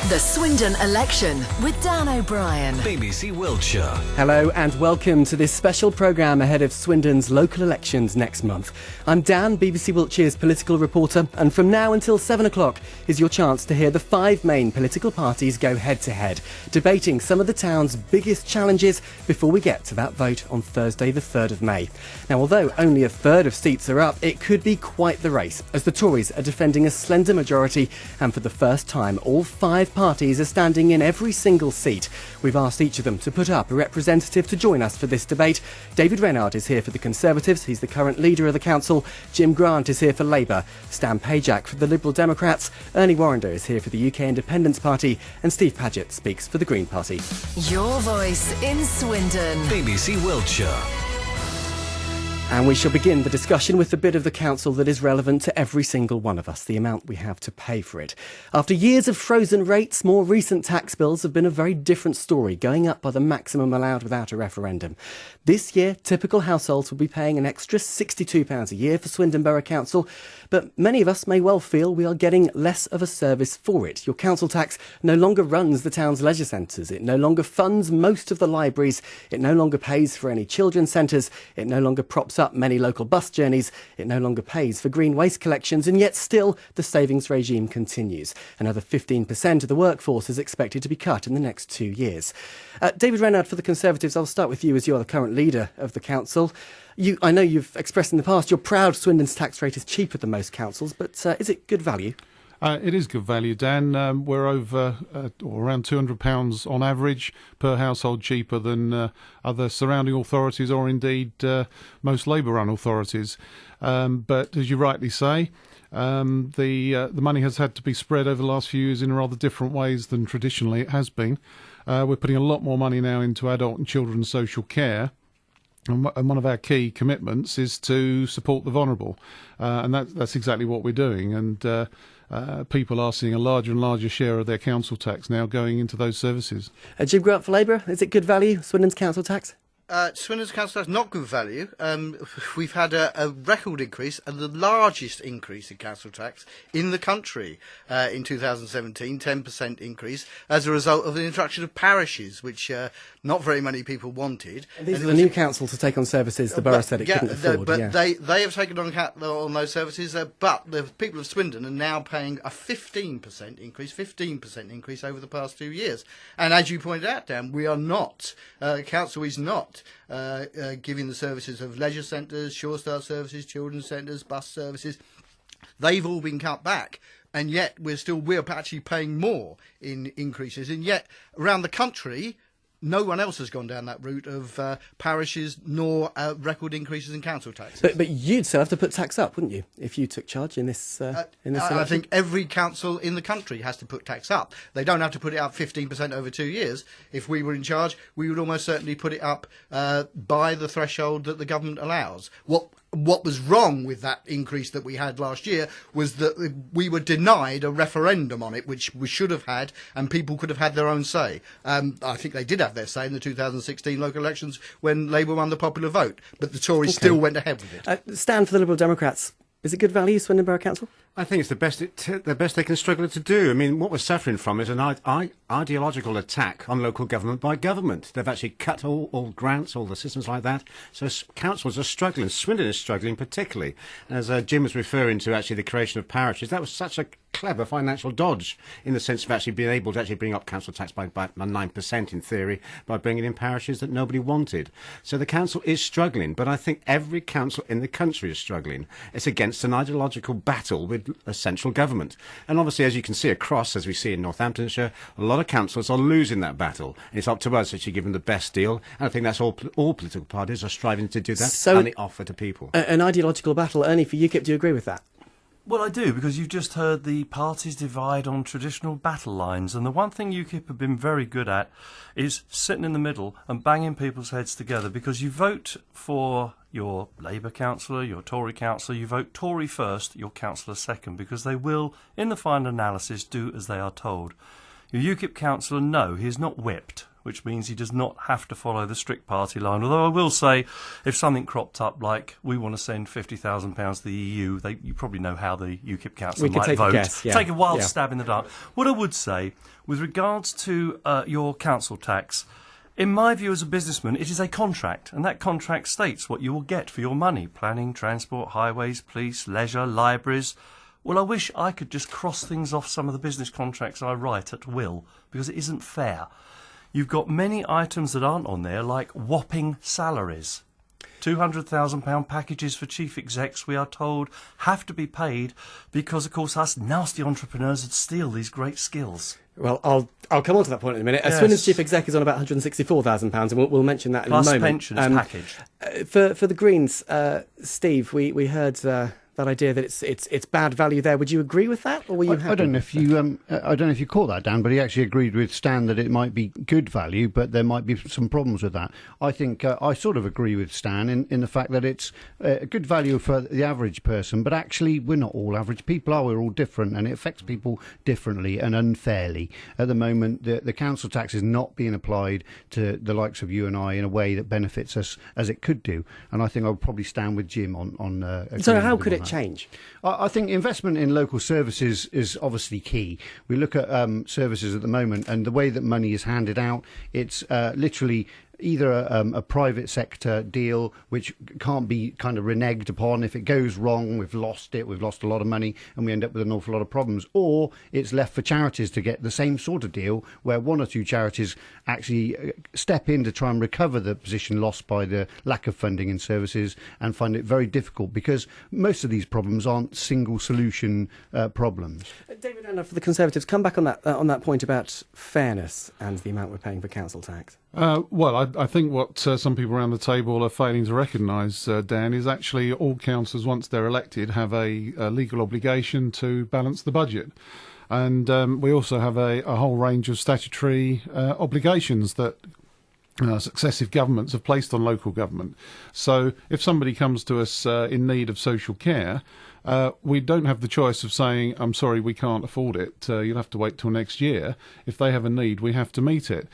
The Swindon election with Dan O'Brien. BBC Wiltshire. Hello and welcome to this special programme ahead of Swindon's local elections next month. I'm Dan, BBC Wiltshire's political reporter, and from now until 7 o'clock is your chance to hear the five main political parties go head-to-head, debating some of the town's biggest challenges before we get to that vote on Thursday the 3rd of May. Now, although only a third of seats are up, it could be quite the race, as the Tories are defending a slender majority, and for the first time, all five parties are standing in every single seat. We've asked each of them to put up a representative to join us for this debate. David Reynard is here for the Conservatives, he's the current leader of the council. Jim Grant is here for Labour, Stan Pajak for the Liberal Democrats, Ernie Warrender is here for the UK Independence Party, and Steve Paget speaks for the Green Party. Your voice in Swindon. BBC Wiltshire. And we shall begin the discussion with the bit of the council that is relevant to every single one of us, the amount we have to pay for it. After years of frozen rates, more recent tax bills have been a very different story, going up by the maximum allowed without a referendum. This year, typical households will be paying an extra £62 a year for Swindon Borough Council, but many of us may well feel we are getting less of a service for it. Your council tax no longer runs the town's leisure centres, it no longer funds most of the libraries, it no longer pays for any children's centres, it no longer props up many local bus journeys, it no longer pays for green waste collections, and yet still the savings regime continues. Another 15% of the workforce is expected to be cut in the next 2 years. David Reynard for the Conservatives, I'll start with you as you're the current leader of the council. I know you've expressed in the past you're proud Swindon's tax rate is cheaper than most councils, but is it good value? It is good value, Dan. We're over or around £200 on average per household cheaper than other surrounding authorities or indeed most Labour-run authorities. But as you rightly say, the money has had to be spread over the last few years in rather different ways than traditionally it has been. We're putting a lot more money now into adult and children's social care. And one of our key commitments is to support the vulnerable. And that's exactly what we're doing. And people are seeing a larger and larger share of their council tax now going into those services. Jim Grant for Labour, is it good value, Swindon's council tax? Swindon's council tax not good value. We've had a record increase and the largest increase in council tax in the country in 2017, 10% increase as a result of the introduction of parishes, which not very many people wanted. And these are the new council to take on services the borough said it couldn't afford. They have taken on those services, but the people of Swindon are now paying a 15% increase over the past 2 years. And as you pointed out, Dan, we are not, council is not giving the services of leisure centres, Shore Start services, children's centres, bus services. They've all been cut back, and yet we're actually paying more in increases. And yet around the country, no one else has gone down that route of parishes nor record increases in council taxes. But you'd still have to put tax up, wouldn't you, if you took charge in this election? I think every council in the country has to put tax up. They don't have to put it up 15% over 2 years. If we were in charge, we would almost certainly put it up by the threshold that the government allows. What was wrong with that increase that we had last year was that we were denied a referendum on it, which we should have had, and people could have had their own say. I think they did have their say in the 2016 local elections when Labour won the popular vote, but the Tories still went ahead with it. Stan for the Liberal Democrats. Is it good value, Swindon Borough Council? I think it's the best they can struggle to do. I mean, what we're suffering from is an ideological attack on local government by government. They've actually cut all grants, all the systems like that. So councils are struggling. Swindon is struggling particularly. As Jim was referring to, actually, the creation of parishes, that was such a clever financial dodge in the sense of actually being able to actually bring up council tax by 9% in theory by bringing in parishes that nobody wanted. So the council is struggling, but I think every council in the country is struggling. It's against an ideological battle with a central government. And obviously, as you can see across, as we see in Northamptonshire, a lot of councils are losing that battle. And it's up to us to give them the best deal. And I think that's all political parties are striving to do that and they offer to people. An ideological battle. Ernie, for UKIP, do you agree with that? Well, I do, because you've just heard the parties divide on traditional battle lines, and the one thing UKIP have been very good at is sitting in the middle and banging people's heads together, because you vote for your Labour councillor, your Tory councillor, you vote Tory first, your councillor second, because they will, in the final analysis, do as they are told. Your UKIP councillor, no, he is not whipped. which means he does not have to follow the strict party line. Although I will say, if something cropped up like we want to send £50,000 to the EU, you probably know how the UKIP council might vote. Take a wild stab in the dark. What I would say, with regards to your council tax, in my view as a businessman, it is a contract, and that contract states what you will get for your money. Planning, transport, highways, police, leisure, libraries. Well, I wish I could just cross things off some of the business contracts I write at will, because it isn't fair. You've got many items that aren't on there, like whopping salaries. £200,000 packages for chief execs, we are told, have to be paid because, of course, us nasty entrepreneurs would steal these great skills. Well, I'll come on to that point in a minute. Yes. Swindon's chief exec is on about £164,000, and we'll mention that in a moment. Plus pensions package. For the Greens, Steve, we heard that idea that it's bad value there. Would you agree with that, or were you happy? I don't know if you caught that, Dan, but he actually agreed with Stan that it might be good value, but there might be some problems with that. I think I sort of agree with Stan in the fact that it's a good value for the average person, but actually we're not all average people, are we? We're all different, and it affects people differently and unfairly. At the moment, the council tax is not being applied to the likes of you and I in a way that benefits us as it could do, and I think I'll probably stand with Jim on. So how could it change? I think investment in local services is obviously key. We look at services at the moment, and the way that money is handed out, it's literally either a private sector deal which can't be kind of reneged upon. If it goes wrong, we've lost a lot of money, and we end up with an awful lot of problems. Or it's left for charities to get the same sort of deal where one or two charities actually step in to try and recover the position lost by the lack of funding in services, and find it very difficult because most of these problems aren't single solution problems. David Ernie, for the Conservatives, come back on that point about fairness and the amount we're paying for council tax. Well, I think what some people around the table are failing to recognise, Dan, is actually all councillors, once they're elected, have a legal obligation to balance the budget. And we also have a whole range of statutory obligations that successive governments have placed on local government. So if somebody comes to us in need of social care, we don't have the choice of saying, I'm sorry, we can't afford it, you'll have to wait till next year. If they have a need, we have to meet it.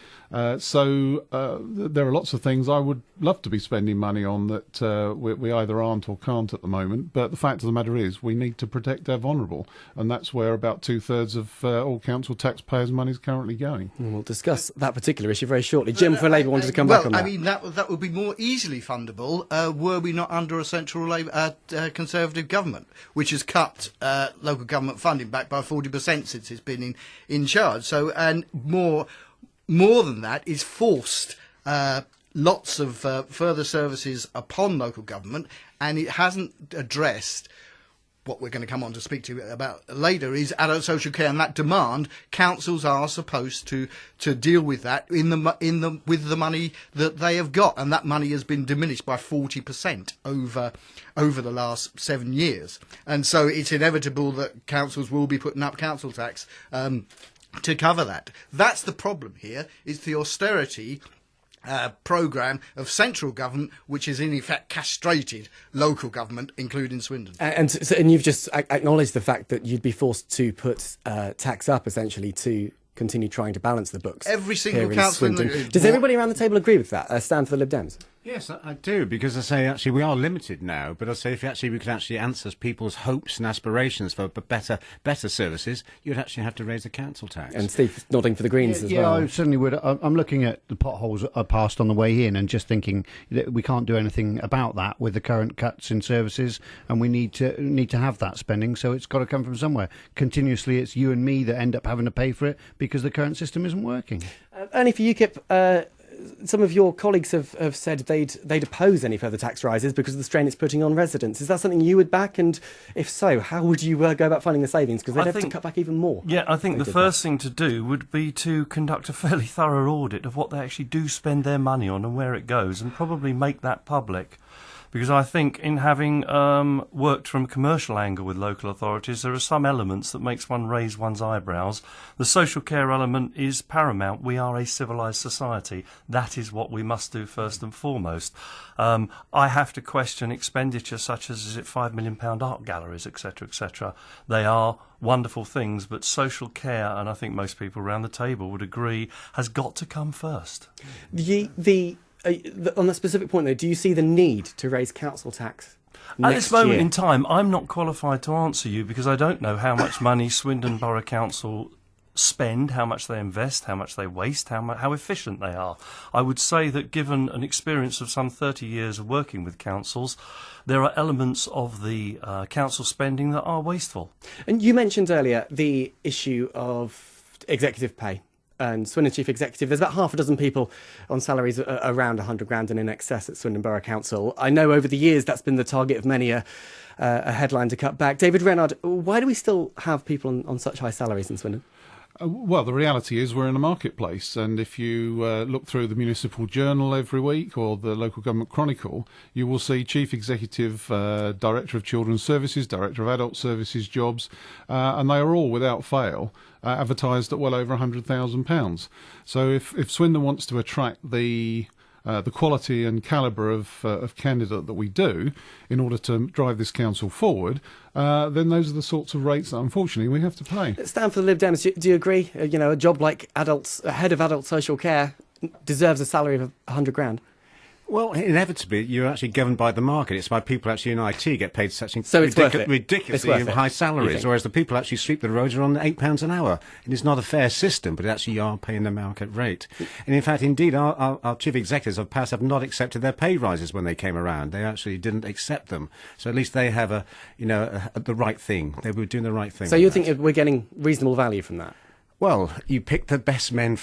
So there are lots of things I would love to be spending money on that we either aren't or can't at the moment. But the fact of the matter is we need to protect our vulnerable. And that's where about 2/3 of all council taxpayers' money is currently going. And we'll discuss that particular issue very shortly. Jim for Labour wanted to come back on that. Well, I mean, that would be more easily fundable were we not under a central Labour, Conservative government, which has cut local government funding back by 40% since it's been in charge. So, and more than that, is forced lots of further services upon local government, and it hasn't addressed what we're going to come on to speak to about later, is adult social care, and that demand. Councils are supposed to deal with that with the money that they have got, and that money has been diminished by 40% over the last 7 years, and so it's inevitable that councils will be putting up council tax to cover that. That's the problem here, is the austerity programme of central government, which has in effect castrated local government, including Swindon. And you've just acknowledged the fact that you'd be forced to put tax up, essentially, to continue trying to balance the books. Every single council. Does everybody around the table agree with that? Stand for the Lib Dems? Yes, I do, because I say actually we are limited now. But I say if we could actually answer people's hopes and aspirations for better services, you'd actually have to raise the council tax. And Steve nodding for the Greens as well. Yeah, I certainly would. I'm looking at the potholes I passed on the way in, and just thinking that we can't do anything about that with the current cuts in services, and we need to have that spending. So it's got to come from somewhere. Continuously, it's you and me that end up having to pay for it because the current system isn't working. Ernie, for UKIP. Some of your colleagues have said they'd oppose any further tax rises because of the strain it's putting on residents. Is that something you would back? And if so, how would you go about finding the savings? Because they'd have to cut back even more. Yeah, I think the first thing to do would be to conduct a fairly thorough audit of what they actually do spend their money on and where it goes, and probably make that public. because I think in having worked from a commercial angle with local authorities, there are some elements that makes one raise one's eyebrows. The social care element is paramount. We are a civilised society. That is what we must do first and foremost. I have to question expenditure such as, is it £5 million art galleries, etc., etc. They are wonderful things, but social care, and I think most people around the table would agree, has got to come first. On that specific point, though, do you see the need to raise council tax At this moment in time, I'm not qualified to answer you because I don't know how much money Swindon Borough Council spend, how much they invest, how much they waste, how efficient they are. I would say that given an experience of some 30 years of working with councils, there are elements of the council spending that are wasteful. And you mentioned earlier the issue of executive pay. And Swindon Chief Executive, there's about half a dozen people on salaries around 100 grand and in excess at Swindon Borough Council. I know over the years that's been the target of many a headline to cut back. David Reynard, why do we still have people on such high salaries in Swindon? Well, the reality is we're in a marketplace, and if you look through the Municipal Journal every week or the Local Government Chronicle, you will see Chief Executive, Director of Children's Services, Director of Adult Services jobs, and they are all, without fail, advertised at well over £100,000. So if Swindon wants to attract the quality and calibre of candidate that we do in order to drive this council forward, then those are the sorts of rates that unfortunately we have to pay. Stan, for the Lib Dems, do you agree? A job like head of adult social care deserves a salary of 100 grand? Well, inevitably, you're actually governed by the market. It's why people actually in IT get paid such ridiculously high salaries, whereas the people actually sweep the roads are on £8 an hour. And it's not a fair system, but actually you are paying the market rate. And in fact, indeed, our chief executives of past have not accepted their pay rises when they came around. They actually didn't accept them. So at least they have the right thing. They were doing the right thing. So you think we're getting reasonable value from that? Well, you pick the best men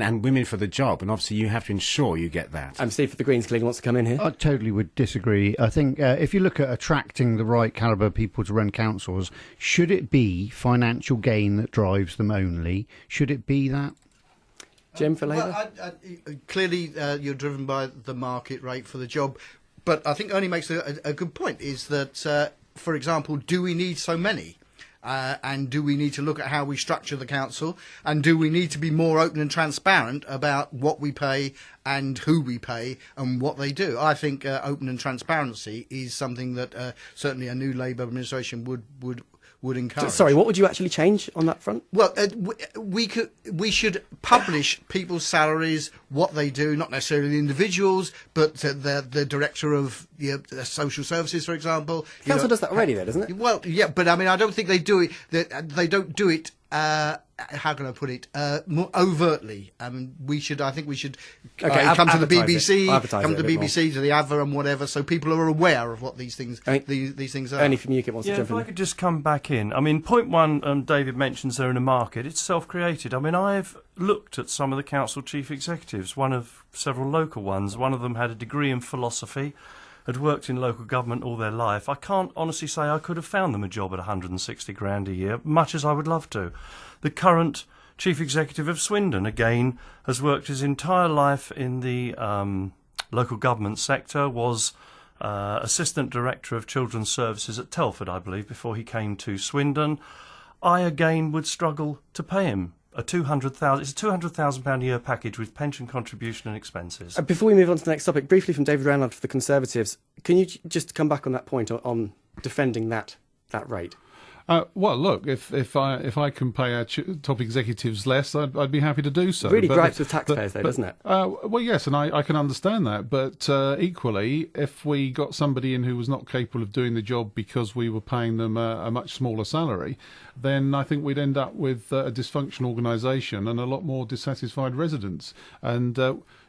and women for the job, and obviously you have to ensure you get that. Steve for the Greens clearly wants to come in here. I totally would disagree. I think if you look at attracting the right calibre of people to run councils, should it be financial gain that drives them only? Should it be that? Jim for Labour? Well, clearly you're driven by the market rate for the job, but I think Ernie makes a good point, is that, for example, do we need so many? And do we need to look at how we structure the council? And do we need to be more open and transparent about what we pay and who we pay and what they do? I think open and transparency is something that certainly a new Labour administration would encourage. Sorry, what would you actually change on that front? Well, we should publish people's salaries, what they do, not necessarily the individuals, but the director of social services, for example. Council does that already, though, doesn't it? Well, yeah, but I mean, I don't think they do it. They don't do it. How can I put it? More overtly. I mean, I think we should come to the BBC, come to the BBC, to the Adver and whatever, so people are aware of what these things these things are. Ernie from UKIP wants to jump in. If I could just come back in. I mean, point one, David mentions they're in a market. It's self-created. I mean, I've looked at some of the council chief executives, one of several local ones. One of them had a degree in philosophy, had worked in local government all their life. I can't honestly say I could have found them a job at 160 grand a year, much as I would love to. The current chief executive of Swindon, again, has worked his entire life in the local government sector, was assistant director of children's services at Telford, I believe, before he came to Swindon. I, again, would struggle to pay him. It's a £200,000 a year package with pension contribution and expenses. Before we move on to the next topic, briefly from David Reynard for the Conservatives, can you just come back on that point on defending that rate? Well, look, if I can pay our top executives less, I'd be happy to do so. Really gripes with taxpayers, though, doesn't it? Well, yes, and I can understand that. But equally, if we got somebody in who was not capable of doing the job because we were paying them a much smaller salary, then I think we'd end up with a dysfunctional organisation and a lot more dissatisfied residents. And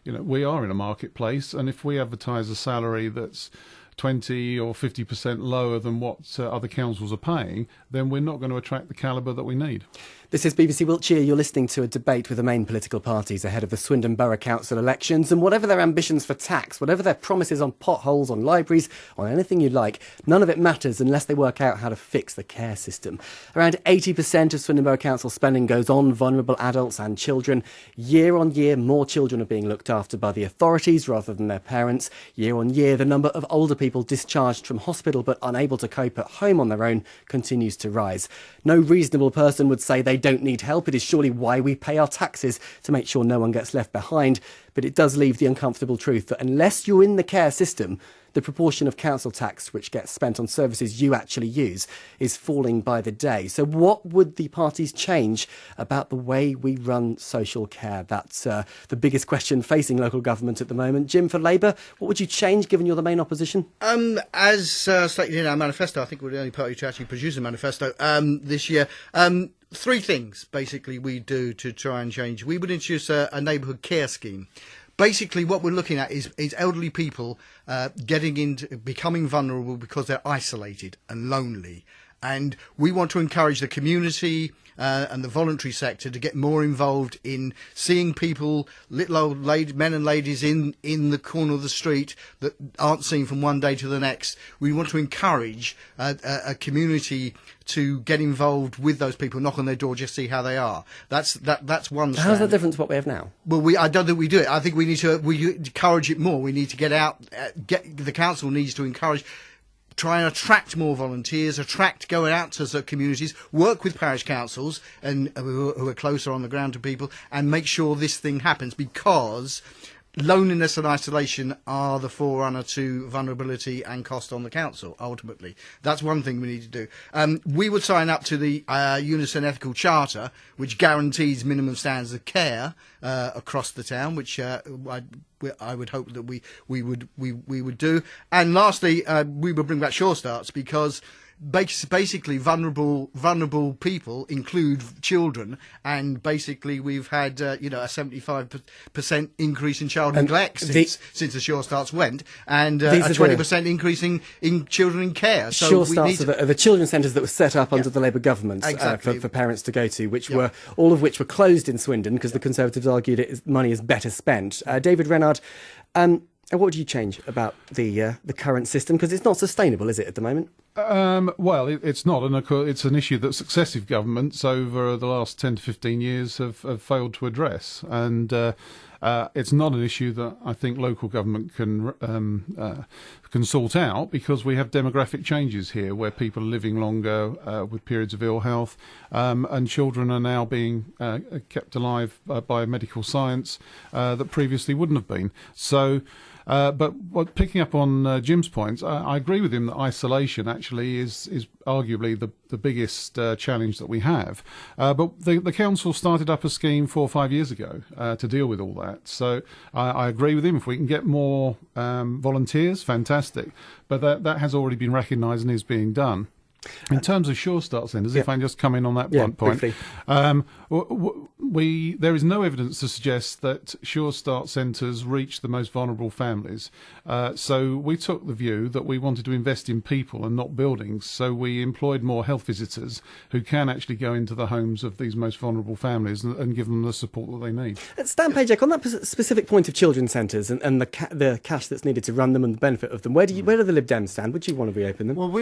we are in a marketplace, and if we advertise a salary that's 20 or 50% lower than what other councils are paying, then we're not going to attract the calibre that we need. This is BBC Wiltshire. You're listening to a debate with the main political parties ahead of the Swindon Borough Council elections, and whatever their ambitions for tax, whatever their promises on potholes, on libraries, on anything you like, none of it matters unless they work out how to fix the care system. Around 80% of Swindon Borough Council spending goes on vulnerable adults and children. Year on year, more children are being looked after by the authorities rather than their parents. Year on year, the number of older people discharged from hospital but unable to cope at home on their own continues to rise. No reasonable person would say they don't need help. It is surely why we pay our taxes, to make sure no one gets left behind. But it does leave the uncomfortable truth that unless you're in the care system, the proportion of council tax which gets spent on services you actually use is falling by the day. So what would the parties change about the way we run social care? That's the biggest question facing local government at the moment. Jim, for Labour, what would you change, given you're the main opposition? As stated in our manifesto, I think we're the only party to actually produce a manifesto this year. Three things, basically, we do to try and change. We would introduce a neighbourhood care scheme. Basically, what we're looking at is elderly people becoming vulnerable because they're isolated and lonely. And we want to encourage the community and the voluntary sector to get more involved in seeing people, little old men and ladies in the corner of the street that aren't seen from one day to the next. We want to encourage a community to get involved with those people, knock on their door, just see how they are. That's one. How's that different to what we have now? Well, I don't think we do it. I think we need to encourage it more. We need to get out. The council needs to encourage. Try and attract more volunteers, going out to the communities, work with parish councils and who are closer on the ground to people, and make sure this thing happens, because loneliness and isolation are the forerunner to vulnerability and cost on the council, ultimately. That's one thing we need to do. We would sign up to the Unison Ethical Charter, which guarantees minimum standards of care across the town, which I would hope that we would do. And lastly, we would bring back Sure Starts, because basically vulnerable people include children, and basically we've had a 75% increase in child neglect since the Sure Starts went, and a 20% increase in children in care. So Sure Starts are the children's centres that were set up under the Labour government for parents to go to, all of which were closed in Swindon because the Conservatives argued money is better spent. David Renard, what would you change about the current system? Because it's not sustainable, is it, at the moment? Well, it's not, and it's an issue that successive governments over the last 10 to 15 years have failed to address, and it's not an issue that I think local government can sort out, because we have demographic changes here where people are living longer with periods of ill health, and children are now being kept alive by medical science that previously wouldn't have been. So. But picking up on Jim's points, I agree with him that isolation actually is arguably the biggest challenge that we have. But the council started up a scheme 4 or 5 years ago to deal with all that. So I agree with him. If we can get more volunteers, fantastic. But that has already been recognised and is being done. In terms of Sure Start centres, if I can just come in on that point, there is no evidence to suggest that Sure Start centres reach the most vulnerable families. So we took the view that we wanted to invest in people and not buildings. So we employed more health visitors who can actually go into the homes of these most vulnerable families and give them the support that they need. Stan Pajek, on that specific point of children's centres and the cash that's needed to run them and the benefit of them, where do the Lib Dems stand? Would you want to reopen them? Well,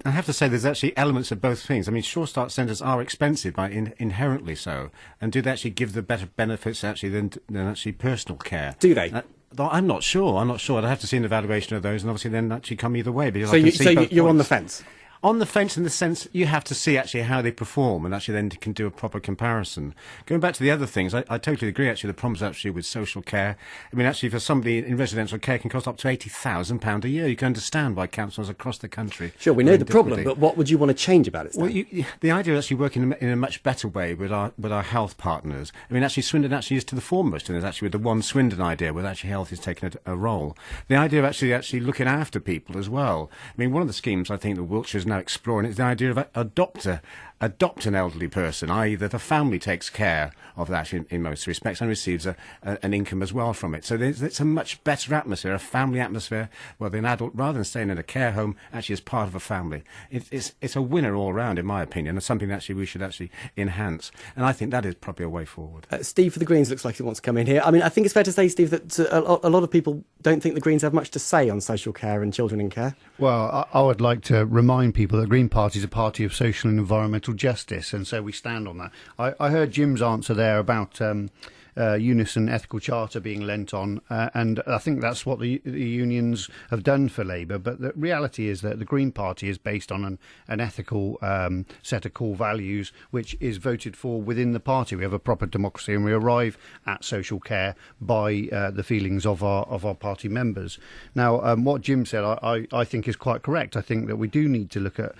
I have to say there's actually elements of both things. I mean, Sure Start centres are expensive, inherently so, and do they actually give the better benefits actually than actually personal care? Do they? I'm not sure. I'd have to see an evaluation of those, and obviously then actually come either way. So you're on the fence? On the fence, in the sense you have to see actually how they perform, and actually then can do a proper comparison. Going back to the other things, I totally agree. Actually, the problems actually with social care. I mean, actually, for somebody in residential care, can cost up to £80,000 a year. You can understand why councils across the country. Sure, we know the problem, but what would you want to change about it, Stan? Well, the idea of actually working in a much better way with our health partners. I mean, actually, Swindon actually is to the foremost, and it's actually with the One Swindon idea, where actually health is taking a role. The idea of actually looking after people as well. I mean, one of the schemes I think that Wiltshire is now exploring is the idea of a doctor adopt an elderly person, i.e. that a family takes care of that in most respects and receives an income as well from it. So it's a much better atmosphere, a family atmosphere, where the adult, rather than staying in a care home, actually is part of a family. It's a winner all round, in my opinion, and something actually we should actually enhance. And I think that is probably a way forward. Steve for the Greens looks like he wants to come in here. I mean, I think it's fair to say, Steve, that a lot of people don't think the Greens have much to say on social care and children in care. Well, I would like to remind people that the Green Party is a party of social and environmental justice, and so we stand on that. I heard Jim's answer there about Unison Ethical Charter being lent on, and I think that's what the unions have done for Labour. But the reality is that the Green Party is based on an ethical set of core values, which is voted for within the party. We have a proper democracy, and we arrive at social care by the feelings of our party members. Now, what Jim said, I think is quite correct. I think that we do need to look at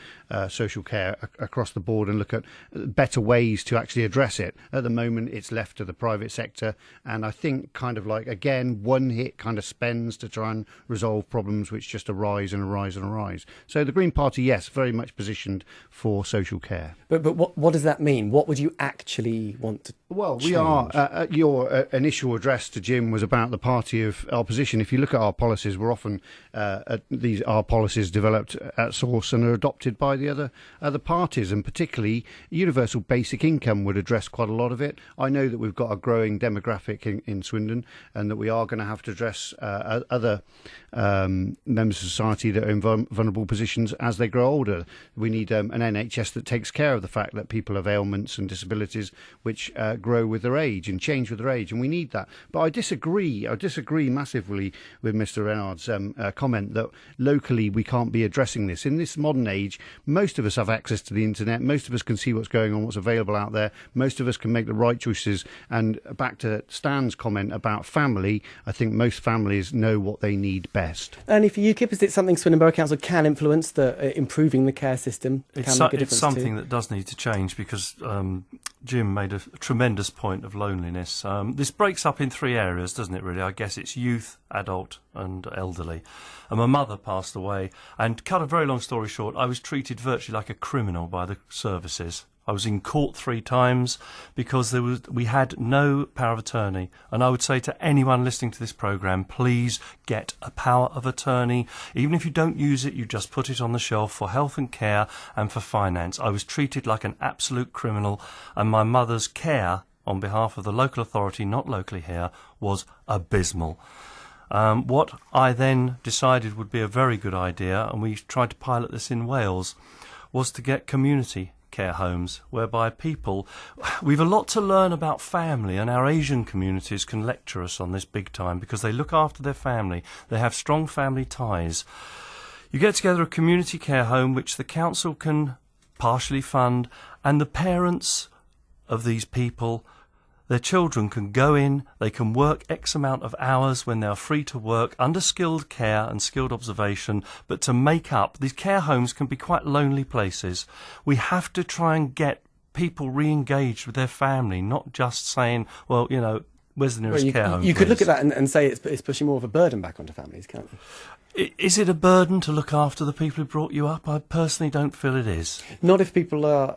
social care across the board and look at better ways to actually address it. At the moment, it's left to the private sector, and I think kind of like, again, one hit kind of spends to try and resolve problems which just arise and arise and arise. So the Green Party, yes, very much positioned for social care. But what does that mean? What would you actually want to Well, change? we are, your initial address to Jim was about the party of opposition. If you look at our policies, we're often, our policies developed at source and are adopted by the other parties, and particularly universal basic income would address quite a lot of it. I know that we've got a growing demographic in Swindon, and that we are going to have to address other members of society that are in vulnerable positions as they grow older. We need an NHS that takes care of the fact that people have ailments and disabilities which grow with their age and change with their age, and we need that. But I disagree massively with Mr. Renard's comment that locally we can't be addressing this. In this modern age, most of us have access to the internet, most of us can see what's going on, what's available out there, most of us can make the right choices. And back to Stan's comment about family, I think most families know what they need best. Ernie, for UKIP, is it something Swindon Borough Council can influence, improving the care system? It's something that does need to change, because Jim made a tremendous point of loneliness. This breaks up in three areas, doesn't it, really? I guess it's youth, adult and elderly. And my mother passed away, and cut a very long story short, I was treated virtually like a criminal by the services. I was in court 3 times because we had no power of attorney. And I would say to anyone listening to this programme, please get a power of attorney. Even if you don't use it, you just put it on the shelf for health and care and for finance. I was treated like an absolute criminal, and my mother's care on behalf of the local authority, not locally here, was abysmal. What I then decided would be a very good idea, and we tried to pilot this in Wales, was to get community care homes whereby we've a lot to learn about family, and our Asian communities can lecture us on this big time because they look after their family, they have strong family ties. You get together a community care home which the council can partially fund, and the parents of these people, their children can go in, they can work X amount of hours when they're free to work, under skilled care and skilled observation, but to make up, these care homes can be quite lonely places. We have to try and get people re-engaged with their family, not just saying, well, you know, where's the nearest care home? You could look at that and say it's pushing more of a burden back onto families, can't you? Is it a burden to look after the people who brought you up? I personally don't feel it is. Not if people are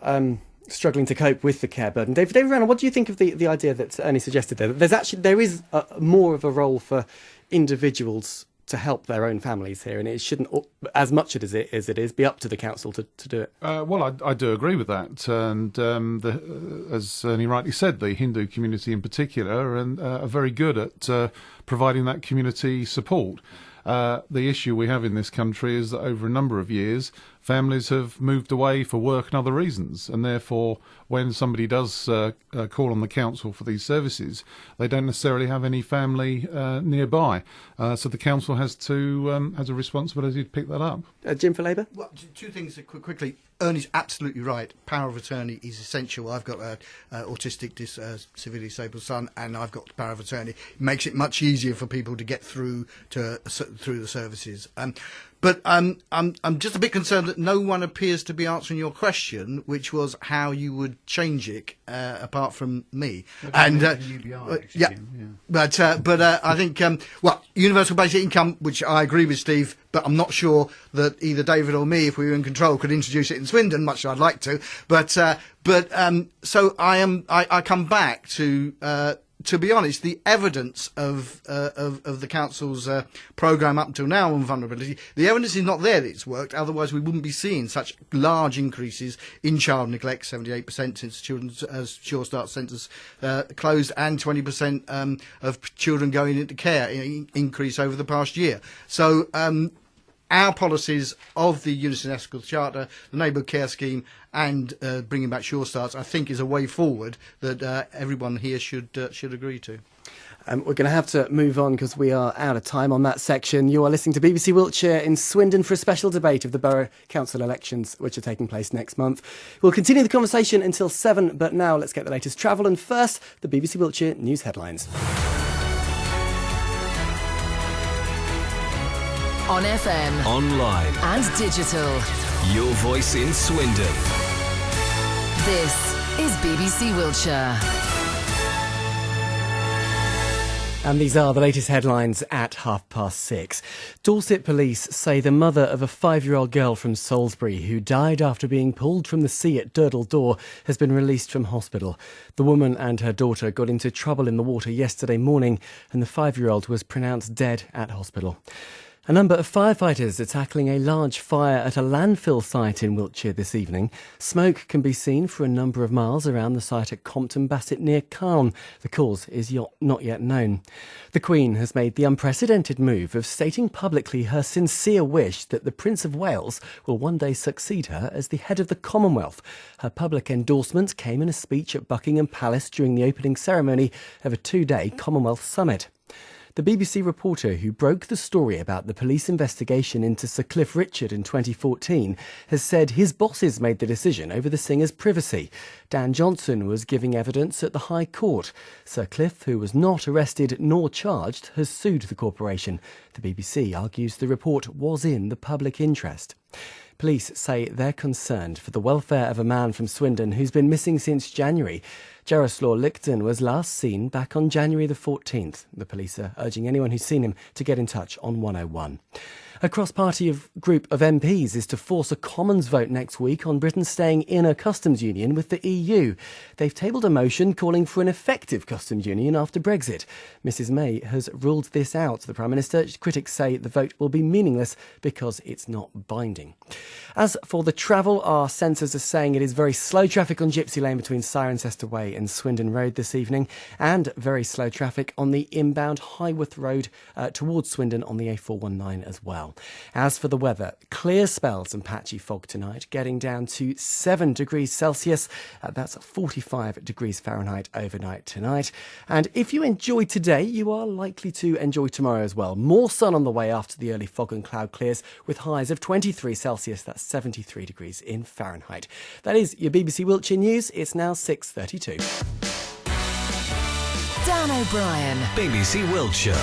struggling to cope with the care burden. David Rana, what do you think of the idea that Ernie suggested there? There is more of a role for individuals to help their own families here, and it shouldn't, as much as it is, be up to the council to do it. Well, I do agree with that, and as Ernie rightly said, the Hindu community in particular are very good at providing that community support. The issue we have in this country is that over a number of years, families have moved away for work and other reasons, and therefore when somebody does call on the council for these services, they don't necessarily have any family nearby. So the council has a responsibility to pick that up. Jim for Labour? Well, 2 things quickly. Ernie's absolutely right. Power of attorney is essential. I've got an autistic, severely disabled son, and I've got power of attorney. It makes it much easier for people to get through the services. But I'm just a bit concerned that no one appears to be answering your question, which was how you would change it, apart from me. And But I think universal basic income, which I agree with Steve, but I'm not sure that either David or me, if we were in control, could introduce it in in Swindon, much as I'd like to. But so I come back to be honest, the evidence of the council's programme up until now on vulnerability, the evidence is not there that it's worked. Otherwise, we wouldn't be seeing such large increases in child neglect, 78% since children's Sure Start centres closed, and 20% of children going into care increase over the past year. So our policies of the Unison Ethical Charter, the Neighbourhood Care Scheme, and bringing back Sure Starts, I think, is a way forward that everyone here should agree to. We're going to have to move on because we are out of time on that section. You are listening to BBC Wiltshire in Swindon for a special debate of the Borough Council elections, which are taking place next month. We'll continue the conversation until 7, but now let's get the latest travel. And first, the BBC Wiltshire news headlines. On FM, Online, and digital. your voice in Swindon. This is BBC Wiltshire. And these are the latest headlines at 6:30. Dorset police say the mother of a 5-year-old girl from Salisbury who died after being pulled from the sea at Durdle Door has been released from hospital. The woman and her daughter got into trouble in the water yesterday morning, and the 5-year-old was pronounced dead at hospital. A number of firefighters are tackling a large fire at a landfill site in Wiltshire this evening. Smoke can be seen for a number of miles around the site at Compton Bassett near Calne. The cause is not yet known. The Queen has made the unprecedented move of stating publicly her sincere wish that the Prince of Wales will one day succeed her as the head of the Commonwealth. Her public endorsement came in a speech at Buckingham Palace during the opening ceremony of a 2-day Commonwealth summit. The BBC reporter who broke the story about the police investigation into Sir Cliff Richard in 2014 has said his bosses made the decision over the singer's privacy. Dan Johnson was giving evidence at the High Court. Sir Cliff, who was not arrested nor charged, has sued the corporation. The BBC argues the report was in the public interest. Police say they're concerned for the welfare of a man from Swindon who's been missing since January. Jaroslaw Lichten was last seen back on January the 14th. The police are urging anyone who's seen him to get in touch on 101. A cross-party group of MPs is to force a Commons vote next week on Britain staying in a customs union with the EU. They've tabled a motion calling for an effective customs union after Brexit. Mrs May has ruled this out. The Prime Minister, critics say the vote will be meaningless because it's not binding. As for the travel, our sensors are saying it is very slow traffic on Gypsy Lane between Cirencester Way and Swindon Road this evening, and very slow traffic on the inbound Highworth Road towards Swindon on the A419 as well. As for the weather, clear spells and patchy fog tonight, getting down to 7 degrees Celsius. That's 45 degrees Fahrenheit overnight tonight. And if you enjoyed today, you are likely to enjoy tomorrow as well. More sun on the way after the early fog and cloud clears, with highs of 23 Celsius. That's 73 degrees in Fahrenheit. That is your BBC Wiltshire News. It's now 6:32. Dan O'Brien. BBC Wiltshire.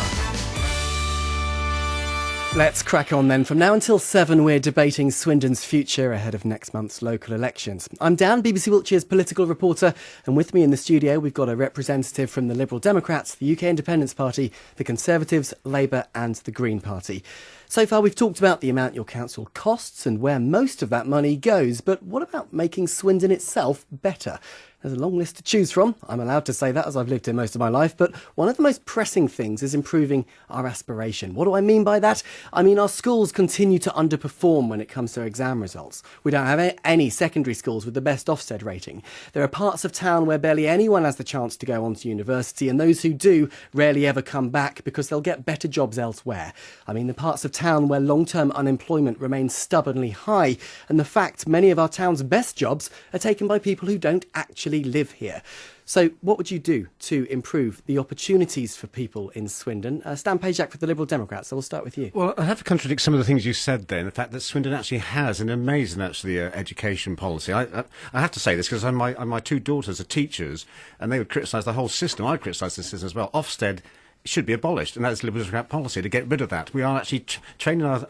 Let's crack on then. From now until 7, we're debating Swindon's future ahead of next month's local elections. I'm Dan, BBC Wiltshire's political reporter, and with me in the studio we've got a representative from the Liberal Democrats, the UK Independence Party, the Conservatives, Labour and the Green Party. So far we've talked about the amount your council costs and where most of that money goes, but what about making Swindon itself better? There's a long list to choose from. I'm allowed to say that as I've lived here most of my life, but one of the most pressing things is improving our aspiration. What do I mean by that? I mean our schools continue to underperform when it comes to exam results. We don't have any secondary schools with the best Ofsted rating. There are parts of town where barely anyone has the chance to go on to university, and those who do rarely ever come back because they'll get better jobs elsewhere. I mean the parts of town where long-term unemployment remains stubbornly high, and the fact many of our town's best jobs are taken by people who don't actually live here. So what would you do to improve the opportunities for people in Swindon? Stan Pajak for the Liberal Democrats, so we'll start with you. Well, I have to contradict some of the things you said there, in the fact that Swindon actually has an amazing education policy. I have to say this because my two daughters are teachers and they would criticise the whole system. I criticise the system as well. Ofsted should be abolished, and that's Liberal Democrat policy to get rid of that. We are actually training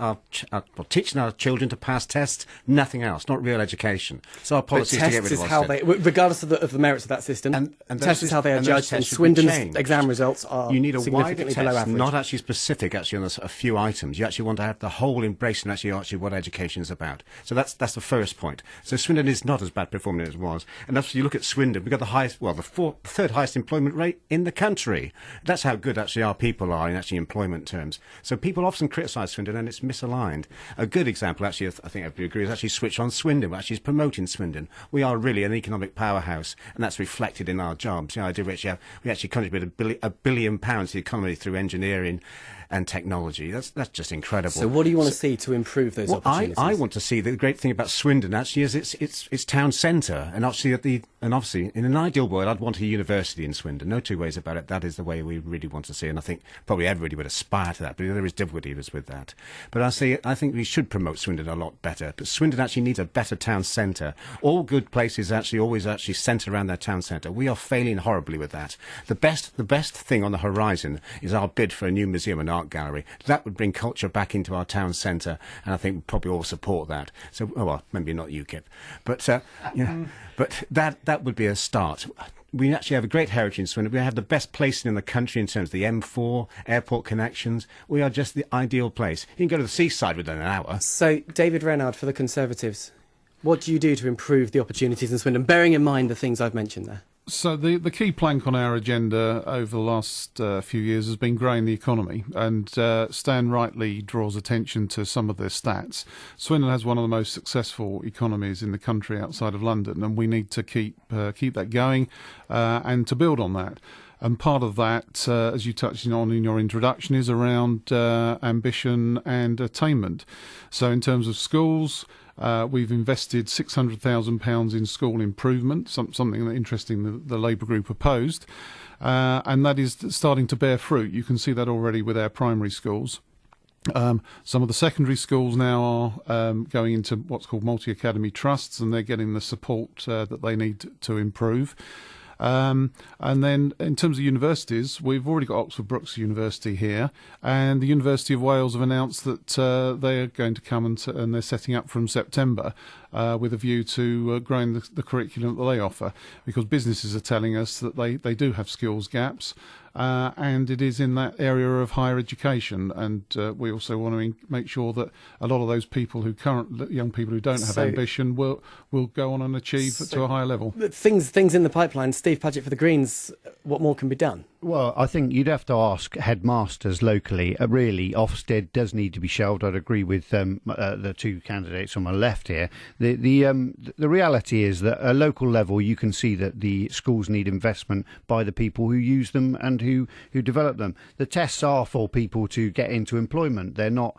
teaching our children to pass tests, nothing else, not real education. So our policy is to get rid of Ofsted. Regardless of the merits of that system, and tests is how they are judged, and Swindon's exam results are you need a wider significantly below test, average. not actually specific on a few items. You actually want to have the whole embrace and actually what education is about. So that's the first point. So Swindon is not as bad performing as it was. And if you look at Swindon, we've got the third highest employment rate in the country. That's how good actually our people are in actually employment terms. So people often criticise Swindon and it's misaligned. A good example, actually, I think everybody agrees, is actually Switch on Swindon, which actually is promoting Swindon. We are really an economic powerhouse, and that's reflected in our jobs. We actually contribute £1 billion to the economy through engineering and technology. That's just incredible. So what do you want to see to improve those opportunities? I want to see the great thing about Swindon actually is its town centre, and obviously in an ideal world I'd want a university in Swindon. No two ways about it. That is the way we really want to see, and I think probably everybody would aspire to that. But there is difficulties with that. But I think we should promote Swindon a lot better. But Swindon actually needs a better town centre. All good places always centre around their town centre. We are failing horribly with that. The best thing on the horizon is our bid for a new museum and art gallery. That would bring culture back into our town centre, and I think we'd probably all support that. So, maybe not UKIP, but but that would be a start. We actually have a great heritage in Swindon. We have the best placing in the country in terms of the M4, airport connections. We are just the ideal place. You can go to the seaside within an hour. So, David Reynard for the Conservatives, what do you do to improve the opportunities in Swindon, bearing in mind the things I've mentioned there? So the key plank on our agenda over the last few years has been growing the economy, and Stan rightly draws attention to some of their stats. Swindon has one of the most successful economies in the country outside of London, and we need to keep that going and to build on that. And part of that, as you touched on in your introduction, is around ambition and attainment. So in terms of schools, we've invested £600,000 in school improvement, something that interesting the Labour group opposed, and that is starting to bear fruit. You can see that already with our primary schools. Some of the secondary schools now are going into what's called multi-academy trusts, and they're getting the support that they need to improve. And then in terms of universities, we've already got Oxford Brookes University here, and the University of Wales have announced that they are going to come and they're setting up from September with a view to growing the curriculum that they offer, because businesses are telling us that they do have skills gaps. And it is in that area of higher education, and we also want to make sure that a lot of those people young people who don't have ambition will go on and achieve to a higher level. Things in the pipeline. Steve Paget for the Greens, what more can be done? Well, I think you'd have to ask headmasters locally. Really, Ofsted does need to be shelved. I'd agree with the two candidates on my left here. The reality is that at a local level, you can see that the schools need investment by the people who use them and who develop them. The tests are for people to get into employment. They're not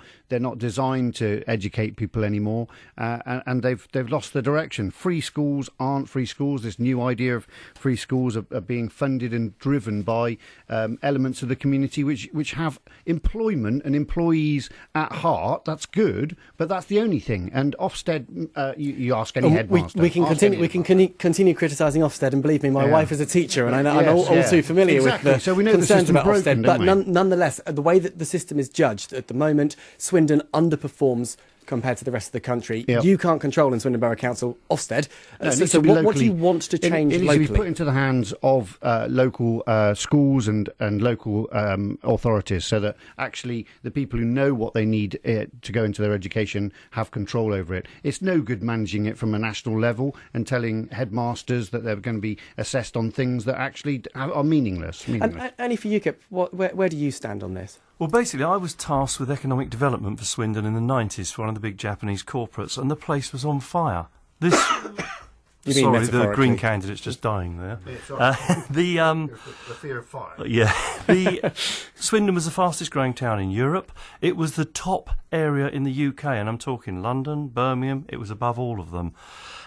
designed to educate people anymore, and they've lost the direction. Free schools aren't free schools. This new idea of free schools are being funded and driven by elements of the community which have employment and employees at heart. That's good, but that's the only thing. And Ofsted, you ask any headmaster. We can continue criticising Ofsted, and believe me, my wife is a teacher, and I'm all too familiar with the so we know concerns about broken, Ofsted. But nonetheless, the way that the system is judged at the moment, Swindon underperforms compared to the rest of the country. Yep. You can't control in Swindon Borough Council Ofsted. So what do you want to change locally? It needs to be put into the hands of local schools and local authorities, so that actually the people who know what they need to go into their education have control over it. It's no good managing it from a national level and telling headmasters that they're going to be assessed on things that actually are meaningless. And Ernie, for UKIP, where do you stand on this? Well, basically, I was tasked with economic development for Swindon in the 90s for one of the big Japanese corporates, and the place was on fire. Sorry, the Green candidate's just dying there. The fear of fire. Yeah. Swindon was the fastest growing town in Europe. It was the top area in the UK, and I'm talking London, Birmingham. It was above all of them.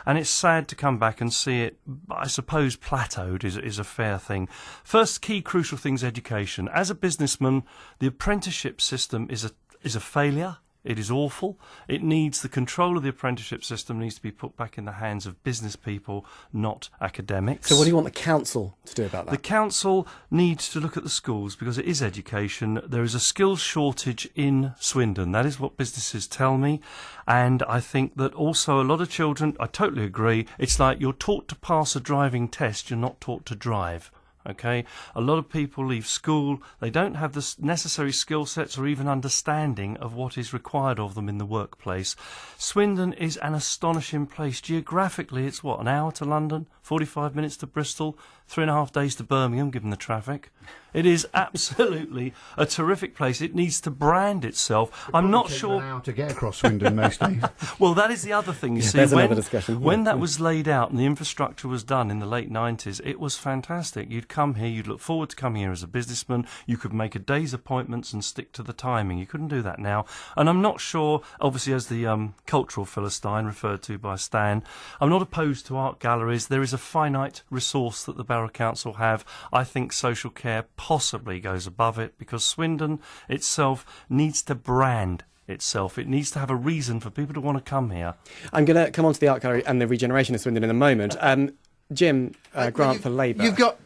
And it's sad to come back and see it, I suppose, plateaued is a fair thing. First key crucial thing is education. As a businessman, the apprenticeship system is a failure. It is awful. It needs the control of the apprenticeship system needs to be put back in the hands of business people, not academics. So what do you want the council to do about that? The council needs to look at the schools because it is education. There is a skills shortage in Swindon. That is what businesses tell me. And I think that also a lot of children, I totally agree, it's like you're taught to pass a driving test, you're not taught to drive. Okay, a lot of people leave school, they don't have the necessary skill sets or even understanding of what is required of them in the workplace. Swindon is an astonishing place. Geographically, it's what, an hour to London, 45 minutes to Bristol, 3.5 days to Birmingham, given the traffic. It is absolutely a terrific place. It needs to brand itself. I'm not sure how to get across Swindon most days. Well, that is the other thing. You see, there's another discussion. when that was laid out and the infrastructure was done in the late 90s, it was fantastic. You'd come here, you'd look forward to coming here as a businessman. You could make a day's appointments and stick to the timing. You couldn't do that now. And I'm not sure, obviously, as the cultural Philistine referred to by Stan, I'm not opposed to art galleries. There is a finite resource that the Borough Council have. I think social care possibly goes above it because Swindon itself needs to brand itself. It needs to have a reason for people to want to come here. I'm going to come on to the art gallery and the regeneration of Swindon in a moment. Jim, Grant for Labour.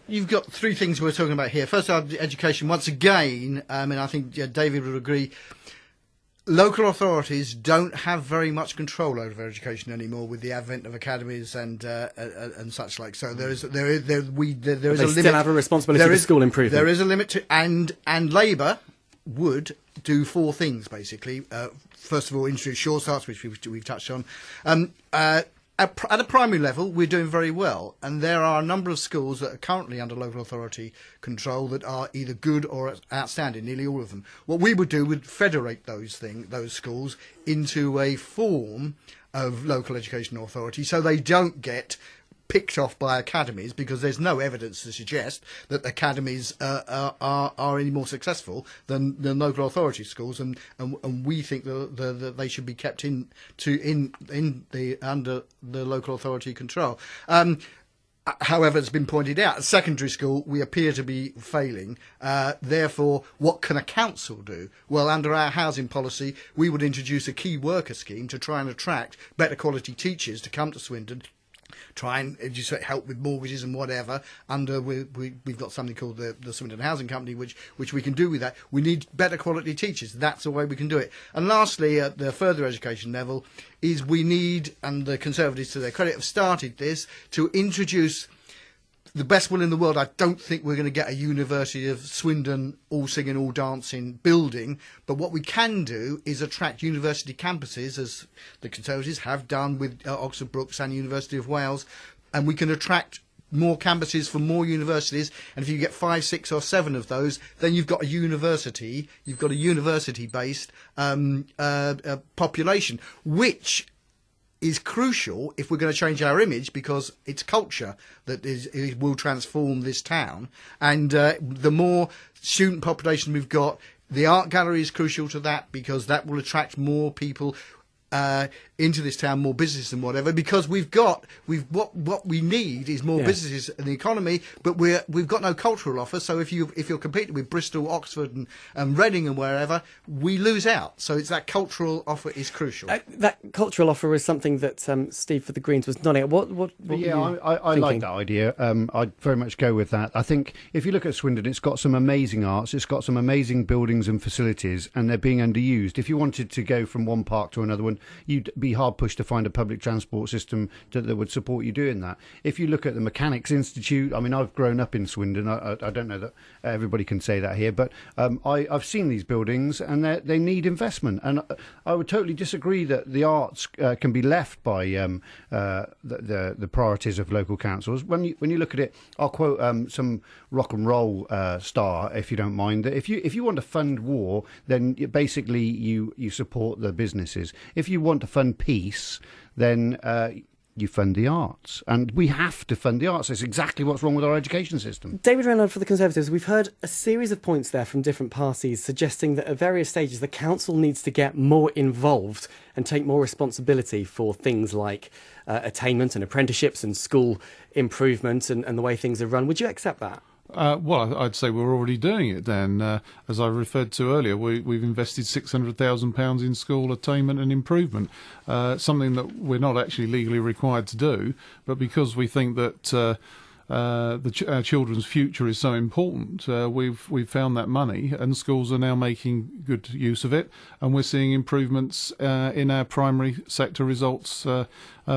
You've got three things we're talking about here. First, education. Once again, and I think David would agree, local authorities don't have very much control over education anymore with the advent of academies and such like. So there is a limit. They still have a responsibility for school improvement. There is a limit to, and Labour would do four things basically. First of all, introduce sure starts, which we've touched on. At a primary level, we're doing very well, and there are a number of schools that are currently under local authority control that are either good or outstanding, nearly all of them. What we would do would federate those schools into a form of local education authority so they don't get picked off by academies, because there's no evidence to suggest that academies are any more successful than local authority schools, and we think that they should be kept under the local authority control. However, it's been pointed out, at secondary school, we appear to be failing. Therefore, what can a council do? Well, under our housing policy, we would introduce a key worker scheme to try and attract better quality teachers to come to Swindon, try and help with mortgages and whatever. We've got something called the Swindon Housing Company, which we can do with that. We need better quality teachers. That's the way we can do it. And lastly, at the further education level, is we need, and the Conservatives, to their credit, have started this, to introduce the best will in the world. I don't think we're going to get a University of Swindon all singing, all dancing building, but what we can do is attract university campuses, as the Conservatives have done with Oxford Brookes and University of Wales, and we can attract more campuses for more universities. And if you get 5, 6 or 7 of those, then you've got a university. You've got a university-based population, which is crucial if we're going to change our image, because it's culture that will transform this town. And the more student population we've got, the art gallery is crucial to that, because that will attract more people into this town, more businesses and whatever, because what we need is more businesses in the economy, but we've got no cultural offer. So if you're competing with Bristol, Oxford and Reading and wherever, we lose out. So it's that cultural offer is crucial. That cultural offer is something that Steve for the Greens was nodding at. What I like that idea. I'd very much go with that. I think if you look at Swindon, it's got some amazing arts, it's got some amazing buildings and facilities, and they're being underused. If you wanted to go from one park to another one, you'd be hard pushed to find a public transport system that would support you doing that. If you look at the Mechanics Institute, I mean, I've grown up in Swindon. I don't know that everybody can say that here, but I've seen these buildings and they need investment. And I would totally disagree that the arts can be left by the priorities of local councils. When you look at it, I'll quote some rock and roll star, if you don't mind, that if you want to fund war, then basically you support the businesses. If you want to fund peace, then you fund the arts. And we have to fund the arts. That's exactly what's wrong with our education system. David Reynard for the Conservatives, we've heard a series of points there from different parties suggesting that at various stages the council needs to get more involved and take more responsibility for things like attainment and apprenticeships and school improvement and the way things are run. Would you accept that? Well, I'd say we're already doing it, Dan. As I referred to earlier, we've invested £600,000 in school attainment and improvement, something that we're not actually legally required to do, but because we think that our children's future is so important, we've found that money, and schools are now making good use of it, and we're seeing improvements in our primary sector results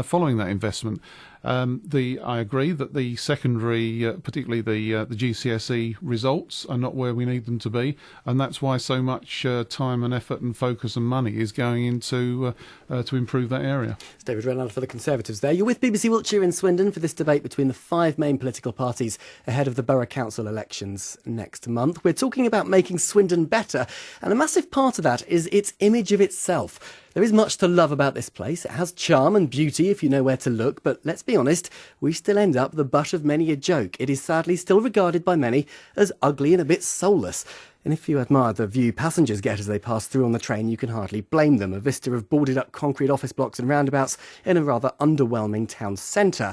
following that investment. I agree that the secondary, particularly the GCSE results, are not where we need them to be, and that's why so much time and effort and focus and money is going into to improve that area. It's David Renald for the Conservatives there. You're with BBC Wiltshire in Swindon for this debate between the five main political parties ahead of the Borough Council elections next month. We're talking about making Swindon better, and a massive part of that is its image of itself. There is much to love about this place. It has charm and beauty if you know where to look, but let's be honest, we still end up the butt of many a joke. It is sadly still regarded by many as ugly and a bit soulless. And if you admire the view passengers get as they pass through on the train, you can hardly blame them. A vista of boarded up concrete office blocks and roundabouts in a rather underwhelming town centre.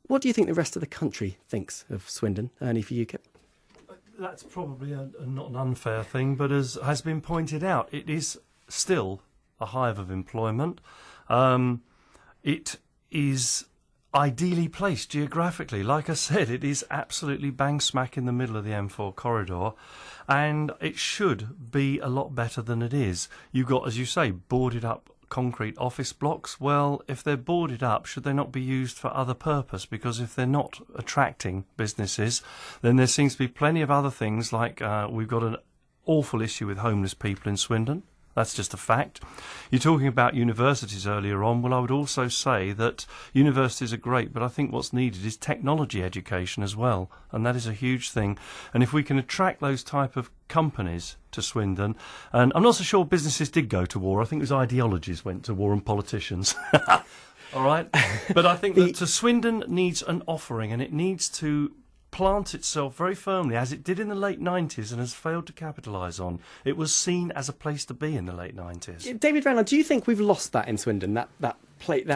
What do you think the rest of the country thinks of Swindon? Ernie, for UKIP? That's probably not an unfair thing, but as has been pointed out, it is still a hive of employment. It is ideally placed geographically. Like I said, it is absolutely bang smack in the middle of the M4 corridor, and it should be a lot better than it is. You've got, as you say, boarded up concrete office blocks. Well, if they're boarded up, should they not be used for other purpose? Because if they're not attracting businesses, then there seems to be plenty of other things, like we've got an awful issue with homeless people in Swindon. That's just a fact. You're talking about universities earlier on. Well, I would also say that universities are great, but I think what's needed is technology education as well, and that is a huge thing. And if we can attract those type of companies to Swindon, and I'm not so sure businesses did go to war. I think it was ideologies went to war and politicians. All right? But I think that Swindon needs an offering, and it needs to plant itself very firmly, as it did in the late 90s and has failed to capitalise on. It was seen as a place to be in the late 90s. David Renald, do you think we've lost that in Swindon, that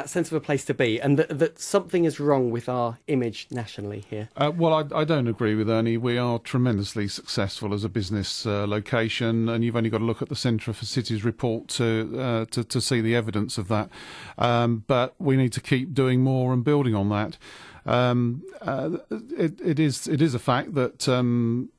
sense of a place to be, and that something is wrong with our image nationally here? Well, I don't agree with Ernie. We are tremendously successful as a business location, and you've only got to look at the Centre for Cities report to see the evidence of that. But we need to keep doing more and building on that. It is a fact that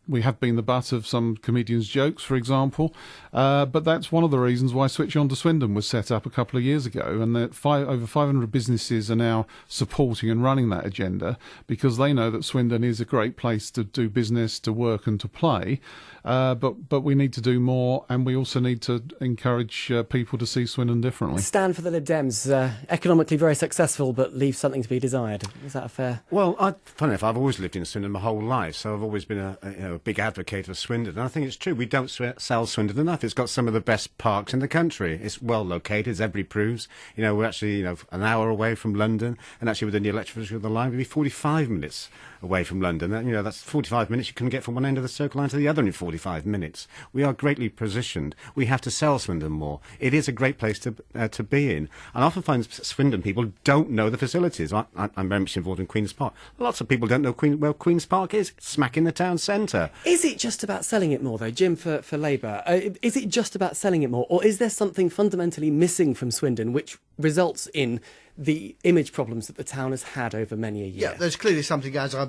we have been the butt of some comedians' jokes, for example, but that's one of the reasons why Switch On to Swindon was set up a couple of years ago, and that over 500 businesses are now supporting and running that agenda, because they know that Swindon is a great place to do business, to work and to play, but we need to do more, and we also need to encourage people to see Swindon differently. Stan for the Lib Dems, economically very successful, but leave something to be desired. Is that a fair? Well, funny enough, I've always lived in Swindon my whole life, so I've always been a big advocate of Swindon. And I think it's true, we don't sell Swindon enough. It's got some of the best parks in the country. It's well located, as everybody proves. We're actually an hour away from London, and actually within the electricity of the line, we'd be 45 minutes away from London. That's 45 minutes you can get from one end of the Circle Line to the other in 45 minutes. We are greatly positioned. We have to sell Swindon more. It is a great place to be in. And I often find Swindon people don't know the facilities. I'm very much involved in Queen's Park. Lots of people don't know where Queen's Park is. It's smack in the town centre. Is it just about selling it more, though, Jim, for Labour? Is it just about selling it more, or is there something fundamentally missing from Swindon which results in the image problems that the town has had over many a year? Yeah, there's clearly something, as I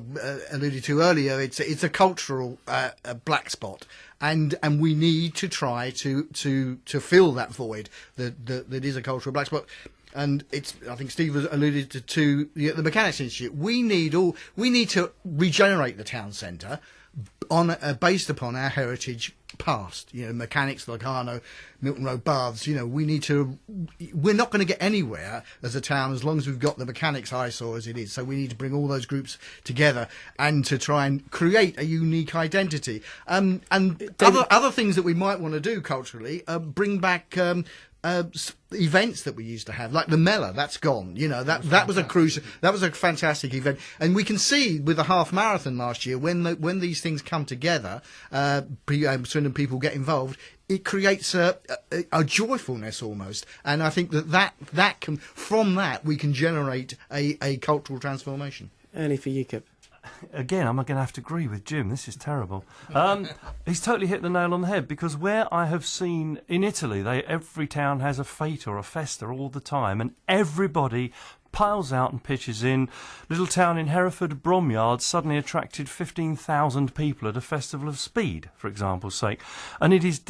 alluded to earlier. It's a cultural black spot, and we need to try to fill that void that is a cultural black spot. And I think Steve alluded to the Mechanics Institute. We need to regenerate the town centre based upon our heritage past. Mechanics, Locarno, Milton Road, Baths. We're not going to get anywhere as a town as long as we've got the mechanics eyesore as it is. So we need to bring all those groups together and to try and create a unique identity. And other things that we might want to do culturally, bring back events that we used to have, like the Mellor. That's gone. That was a fantastic event, and we can see with the half marathon last year when these things come together, Swindon people get involved. It creates a joyfulness almost, and I think from that we can generate a cultural transformation. Ernie for UKIP. again, I'm going to have to agree with Jim. This is terrible. He's totally hit the nail on the head, because where I have seen in Italy, every town has a fete or a festa all the time, and everybody piles out and pitches in. Little town in Hereford, Bromyard, suddenly attracted 15,000 people at a festival of speed, for example's sake. And it is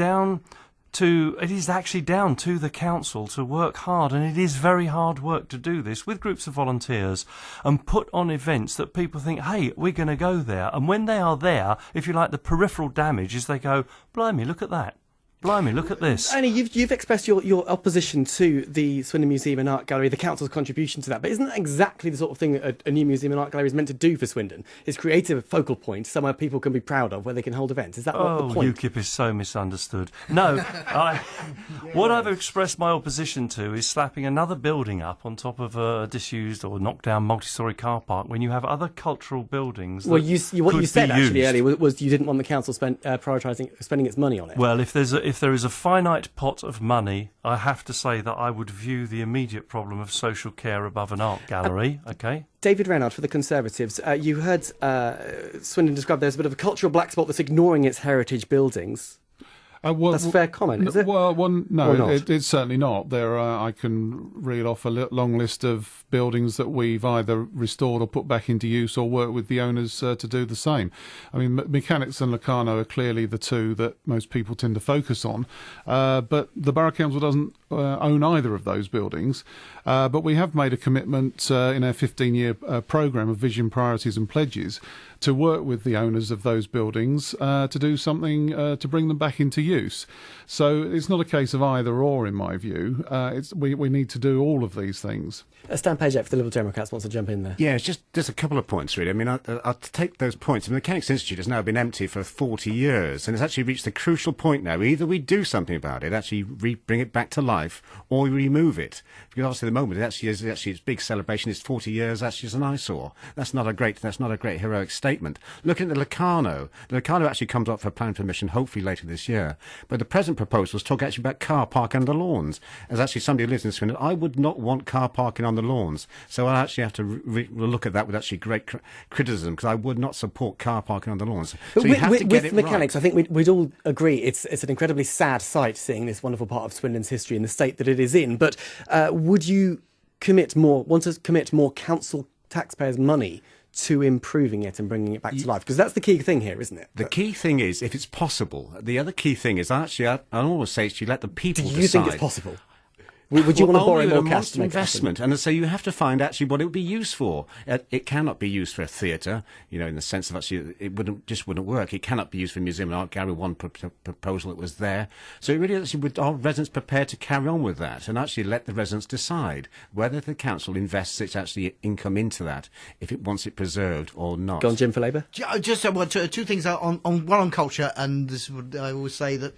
actually down to the council to work hard, and it is very hard work to do this with groups of volunteers and put on events that people think, hey, we're going to go there. And when they are there, if you like, the peripheral damage is they go, blimey, look at that. Blimey, look at this. Ernie, you've expressed your opposition to the Swindon Museum and Art Gallery, the council's contribution to that, but isn't that exactly the sort of thing that a new museum and art gallery is meant to do for Swindon? Is create a focal point somewhere people can be proud of, where they can hold events? Is that what the point? UKIP is so misunderstood. No, what I've expressed my opposition to is slapping another building up on top of a disused or knocked down multi-storey car park when you have other cultural buildings. Well, what you said actually earlier was you didn't want the council prioritising spending its money on it. Well, if there is a finite pot of money, I have to say that I would view the immediate problem of social care above an art gallery, OK? David Reynard for the Conservatives. You heard Swindon describe there's a bit of a cultural black spot that's ignoring its heritage buildings. That's a fair comment, is it? Well, no, it's certainly not. I can reel off a long list of buildings that we've either restored or put back into use, or worked with the owners to do the same. I mean, Mechanics and Locarno are clearly the two that most people tend to focus on, but the Borough Council doesn't own either of those buildings. But we have made a commitment in our 15-year programme of vision, priorities and pledges to work with the owners of those buildings to do something to bring them back into use. So it's not a case of either or, in my view. We need to do all of these things. Stan Pajek for the Liberal Democrats wants to jump in there. Yeah, it's just a couple of points, really. I mean, I'll take those points. The Mechanics Institute has now been empty for 40 years, and it's actually reached the crucial point now. Either we do something about it, actually bring it back to life, or we remove it. Because obviously at the moment, its big celebration is 40 years, actually is an eyesore. That's not a great heroic statement. Looking at the Locarno actually comes up for planning permission, hopefully later this year. But the present proposals talk actually about car parking on the lawns. As actually somebody who lives in Swindon, I would not want car parking on the lawns. So I actually have to look at that with actually great criticism, because I would not support car parking on the lawns. But so you have to get it Mechanics, right. I think we'd all agree it's an incredibly sad sight seeing this wonderful part of Swindon's history in the state that it is in. But would you want to commit more council taxpayers' money to improving it and bringing it back to life? Because that's the key thing here, isn't it? The key thing is, if it's possible. The other key thing is, actually, I always say, you let the people decide. Do you think it's possible? Would you want to borrow more cash to make investment? And so you have to find actually what it would be used for. It cannot be used for a theatre, in the sense of actually it wouldn't work. It cannot be used for a museum and art gallery. One proposal that was there. So it really actually are residents prepared to carry on with that and actually let the residents decide whether the council invests its actually income into that, if it wants it preserved or not. Go on, Jim, for Labour. Just two things on culture, and this would I always say that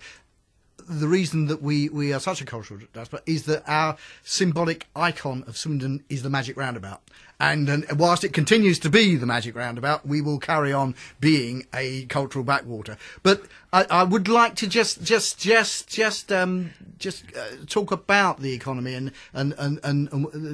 the reason that we are such a cultural diaspora is that our symbolic icon of Swindon is the Magic Roundabout. And whilst it continues to be the Magic Roundabout, we will carry on being a cultural backwater. But I would like to just talk about the economy and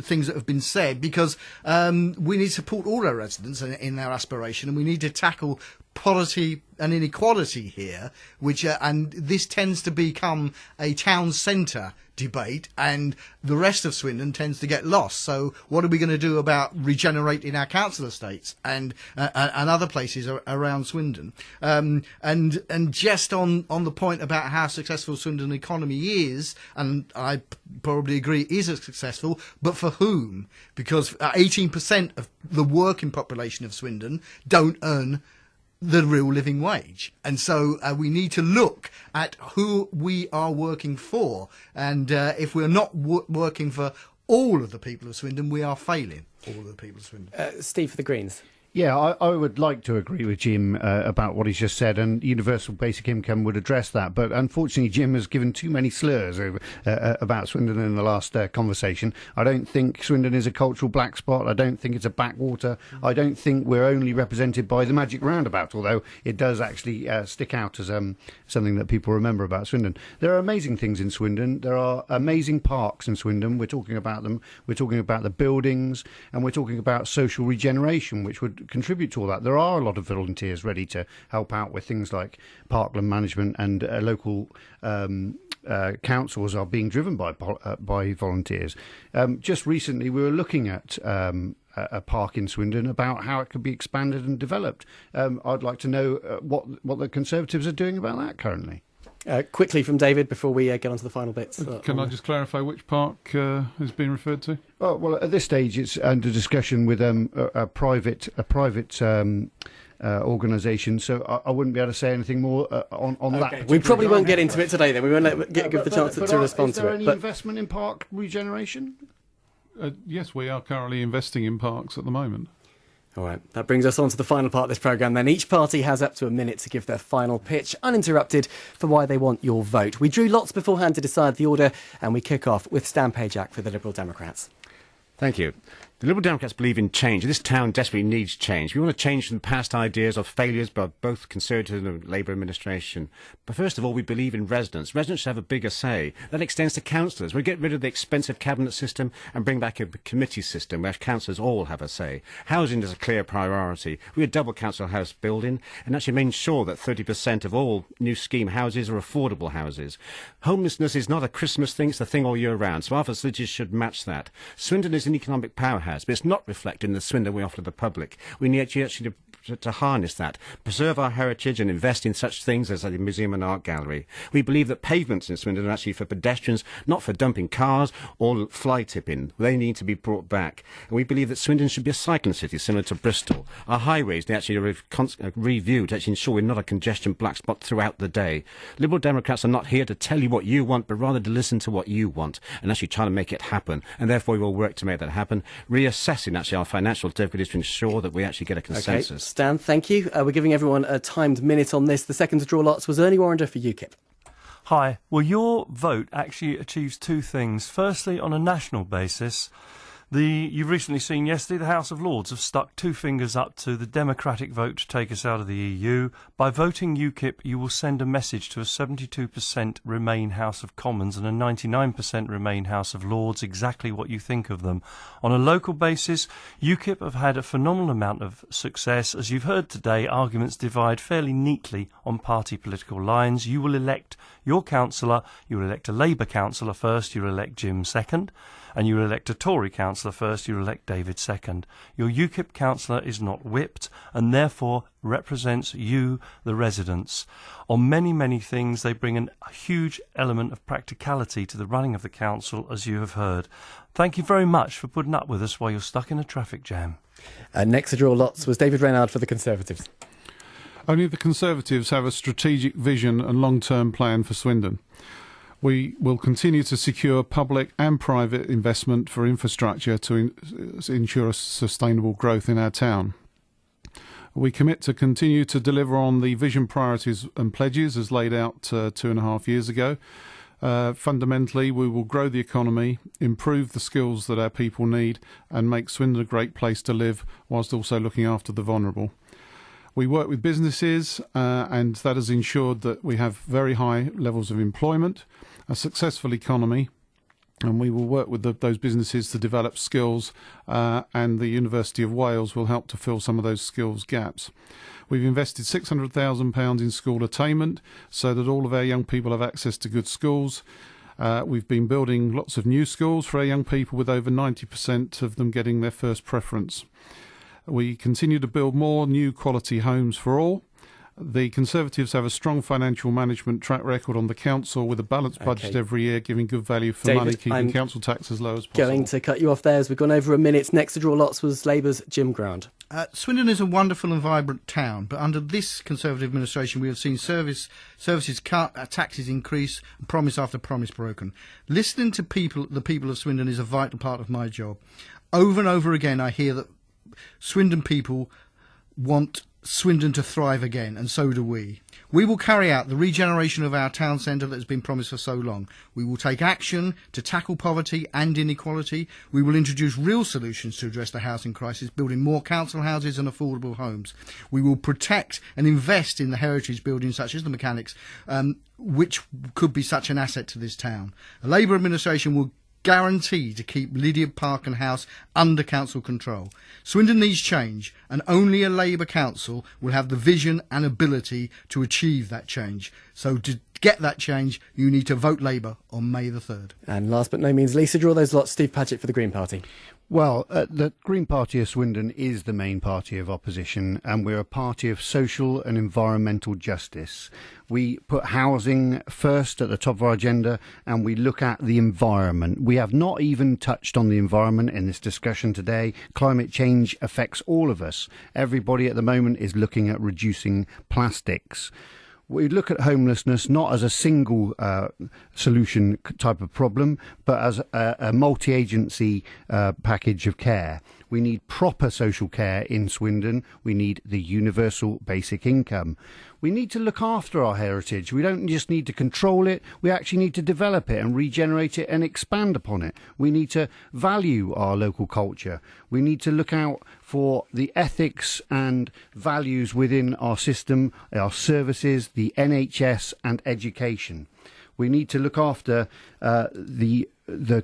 things that have been said, because we need to support all our residents in their aspiration, and we need to tackle poverty and inequality here, which and this tends to become a town centre debate, and the rest of Swindon tends to get lost. So what are we going to do about regenerating our council estates and other places around Swindon? And just on the point about how successful Swindon economy is, and I probably agree is successful, but for whom? Because 18% of the working population of Swindon don't earn the real living wage, and so we need to look at who we are working for, and if we're not working for all of the people of Swindon, we are failing all of the people of Swindon. Steve for the Greens. Yeah, I would like to agree with Jim about what he's just said, and universal basic income would address that. But unfortunately, Jim has given too many slurs about Swindon in the last conversation. I don't think Swindon is a cultural black spot. I don't think it's a backwater. I don't think we're only represented by the Magic Roundabout, although it does actually stick out as something that people remember about Swindon. There are amazing things in Swindon. There are amazing parks in Swindon. We're talking about them. We're talking about the buildings, and we're talking about social regeneration, which would would contribute to all that. There are a lot of volunteers ready to help out with things like parkland management, and local councils are being driven by volunteers. Just recently, we were looking at a park in Swindon about how it could be expanded and developed. I'd like to know what the Conservatives are doing about that currently. Quickly from David before we get on to the final bits. Can I just clarify which park has been referred to? Well, at this stage, it's under discussion with a private organisation, so I wouldn't be able to say anything more on that. We probably won't get into it today, then. We won't give the chance to respond to it. Is there any investment in park regeneration? Yes, we are currently investing in parks at the moment. All right, that brings us on to the final part of this programme then. Each party has up to a minute to give their final pitch, uninterrupted, for why they want your vote. We drew lots beforehand to decide the order, and we kick off with Stan Pajak for the Liberal Democrats. Thank you. The Liberal Democrats believe in change. This town desperately needs change. We want to change from past ideas of failures by both Conservative and Labour administration. But first of all, we believe in residents. Residents should have a bigger say. That extends to councillors. We'll get rid of the expensive cabinet system and bring back a committee system where councillors all have a say. Housing is a clear priority. We would double council house building and actually make sure that 30% of all new scheme houses are affordable houses. Homelessness is not a Christmas thing, it's a thing all year round. So our facilities should match that. Swindon is an economic powerhouse, but it's not reflected in the Swindon we offer to the public. We need actually to harness that, preserve our heritage and invest in such things as a museum and art gallery. We believe that pavements in Swindon are actually for pedestrians, not for dumping cars or fly tipping. They need to be brought back. And we believe that Swindon should be a cycling city similar to Bristol. Our highways, they actually are reviewed to actually ensure we're not a congestion black spot throughout the day. Liberal Democrats are not here to tell you what you want, but rather to listen to what you want and actually try to make it happen. And therefore we will work to make that happen, reassessing actually our financial difficulties to ensure that we actually get a consensus. Okay, Stan, thank you. We're giving everyone a timed minute on this. The second to draw lots was Ernie Warrender for UKIP. Hi. Well, your vote actually achieves two things. Firstly, on a national basis, you've recently seen yesterday the House of Lords have stuck two fingers up to the democratic vote to take us out of the EU. By voting UKIP, you will send a message to a 72% Remain House of Commons and a 99% Remain House of Lords, exactly what you think of them. On a local basis, UKIP have had a phenomenal amount of success. As you've heard today, arguments divide fairly neatly on party political lines. You will elect your councillor, you will elect a Labour councillor first, you will elect Jim second, and you will elect a Tory councillor first, you will elect David second. Your UKIP councillor is not whipped and therefore represents you, the residents. On many, many things, they bring a huge element of practicality to the running of the council, as you have heard. Thank you very much for putting up with us while you're stuck in a traffic jam. Next to draw lots was David Reynard for the Conservatives. Only the Conservatives have a strategic vision and long-term plan for Swindon. We will continue to secure public and private investment for infrastructure to ensure sustainable growth in our town. We commit to continue to deliver on the vision priorities and pledges as laid out 2.5 years ago. Fundamentally, we will grow the economy, improve the skills that our people need, and make Swindon a great place to live whilst also looking after the vulnerable. We work with businesses and that has ensured that we have very high levels of employment, a successful economy, and we will work with those businesses to develop skills and the University of Wales will help to fill some of those skills gaps. We've invested £600,000 in school attainment so that all of our young people have access to good schools. We've been building lots of new schools for our young people with over 90% of them getting their first preference. We continue to build more new quality homes for all. The Conservatives have a strong financial management track record on the council with a balanced budget every year, giving good value for money, keeping council tax as low as possible. Going to cut you off there as we've gone over a minute. Next to draw lots was Labour's Jim Grant. Swindon is a wonderful and vibrant town, but under this Conservative administration we have seen services cut, taxes increase, and promise after promise broken. Listening to the people of Swindon is a vital part of my job. Over and over again I hear that Swindon people want Swindon to thrive again, and so do we. We will carry out the regeneration of our town centre that has been promised for so long. We will take action to tackle poverty and inequality. We will introduce real solutions to address the housing crisis, building more council houses and affordable homes. We will protect and invest in the heritage buildings such as the mechanics, which could be such an asset to this town. A Labour administration will guaranteed to keep Lydiard Park and House under council control. Swindon needs change, and only a Labour council will have the vision and ability to achieve that change. So to get that change, you need to vote Labour on May the 3rd. And last but no means least, to draw those lots, Steve Paget for the Green Party. Well, the Green Party of Swindon is the main party of opposition, and we're a party of social and environmental justice. We put housing first at the top of our agenda, and we look at the environment. We have not even touched on the environment in this discussion today. Climate change affects all of us. Everybody at the moment is looking at reducing plastics. We look at homelessness not as a single solution type of problem, but as a multi-agency package of care. We need proper social care in Swindon. We need the universal basic income. We need to look after our heritage. We don't just need to control it. We actually need to develop it and regenerate it and expand upon it. We need to value our local culture. We need to look out for the ethics and values within our system, our services, the NHS and education. We need to look after the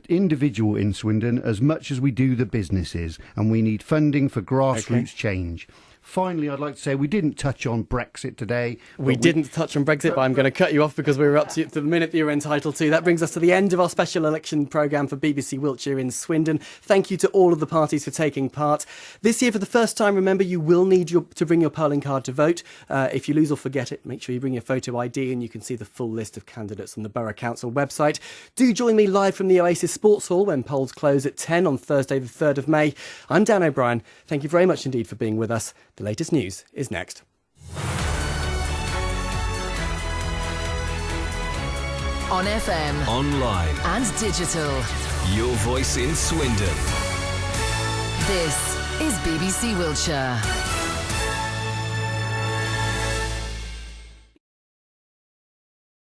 individual in Swindon as much as we do the businesses, and we need funding for grassroots change. Finally, I'd like to say we didn't touch on Brexit today. We didn't touch on Brexit, but I'm going to cut you off because we were up to the minute that you're entitled to. That brings us to the end of our special election programme for BBC Wiltshire in Swindon. Thank you to all of the parties for taking part. This year, for the first time, remember, you will need to bring your polling card to vote. If you lose or forget it, make sure you bring your photo ID, and you can see the full list of candidates on the Borough Council website. Do join me live from the Oasis Sports Hall when polls close at 10 on Thursday the 3rd of May. I'm Dan O'Brien. Thank you very much indeed for being with us. The latest news is next. On FM. Online. And digital. Your voice in Swindon. This is BBC Wiltshire.